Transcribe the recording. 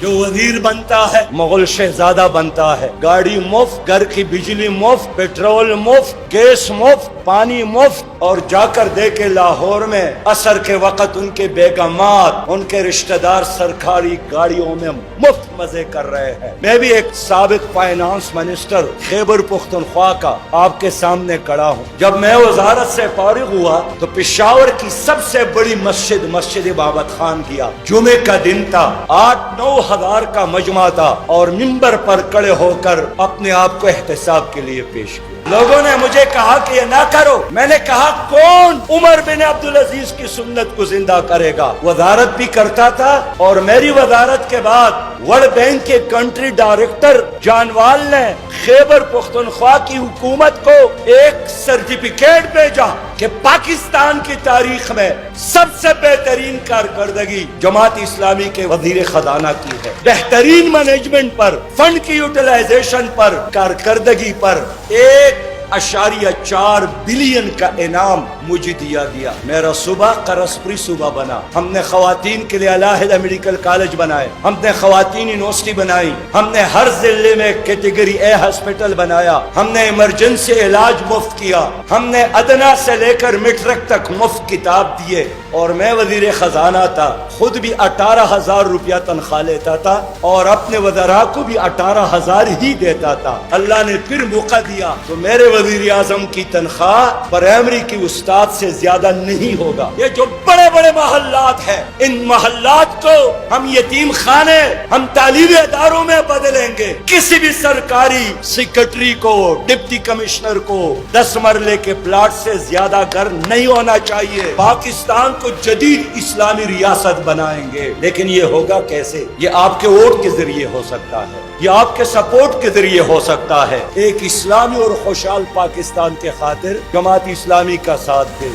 جو وزیر بنتا ہے مغل شہزادہ بنتا ہے، گاڑی مفت، گھر کی بجلی مفت، پیٹرول مفت، گیس مفت، پانی مفت، اور جا کر دیکھے لاہور میں عصر کے وقت ان کے بیگمات، ان کے رشتہ دار سرکاری گاڑیوں میں مفت مزے کر رہے ہیں۔ میں بھی ایک سابق فائنانس منسٹر خیبر پختونخوا کا آپ کے سامنے کھڑا ہوں۔ جب میں وزارت سے فارغ ہوا تو پشاور کی سب سے بڑی مسجد بابت خان گیا۔ جمعے کا دن تھا، 8-9 ہزار کا مجمع تھا، اور ممبر پر کھڑے ہو کر اپنے آپ کو احتساب کے لیے پیش کیا۔ لوگوں نے مجھے کہا کہ یہ نہ کرو، میں نے کہا کون عمر بن عبدالعزیز کی سنت کو زندہ کرے گا؟ وزارت بھی کرتا تھا، اور میری وزارت کے بعد ورلڈ بینک کے کنٹری ڈائریکٹر جانوال نے خیبر پختونخوا کی حکومت کو ایک سرٹیفکیٹ بھیجا کہ پاکستان کی تاریخ میں سب سے بہترین کارکردگی جماعت اسلامی کے وزیر خزانہ کی ہے۔ بہترین مینجمنٹ پر، فنڈ کی یوٹیلائزیشن پر، کارکردگی پر 1.4 بلین کا انعام مجھے دیا گیا۔ میرا صوبہ کرسپری صوبہ بنا۔ ہم نے خواتین کے لیے علیحدہ میڈیکل کالج بنائے، ہم نے خواتین یونیورسٹی بنائی، ہم نے ہر ضلع میں کیٹیگری اے ہاسپٹل بنایا، ہم نے ایمرجنسی علاج مفت کیا، ہم نے ادنا سے لے کر میٹرک تک مفت کتاب دیے، اور میں وزیر خزانہ تھا، خود بھی 18,000 روپیہ تنخواہ لیتا تھا، اور اپنے وزراء کو بھی 18,000 ہی دیتا تھا۔ اللہ نے پھر موقع دیا تو میرے وزیر اعظم کی تنخواہ پرائمری کی استاد سے زیادہ نہیں ہوگا۔ یہ جو بڑے بڑے محلات ہیں، ان محلات کو ہم یتیم خانے، ہم تعلیمی اداروں میں بدلیں گے۔ کسی بھی سرکاری سیکرٹری کو، ڈپٹی کمشنر کو 10 مرلے کے پلاٹ سے زیادہ گھر نہیں ہونا چاہیے۔ پاکستان کو جدید اسلامی ریاست بنائیں گے، لیکن یہ ہوگا کیسے؟ یہ آپ کے ووٹ کے ذریعے ہو سکتا ہے، یہ آپ کے سپورٹ کے ذریعے ہو سکتا ہے۔ ایک اسلامی اور خوشحال پاکستان کے خاطر جماعت اسلامی کا ساتھ دے۔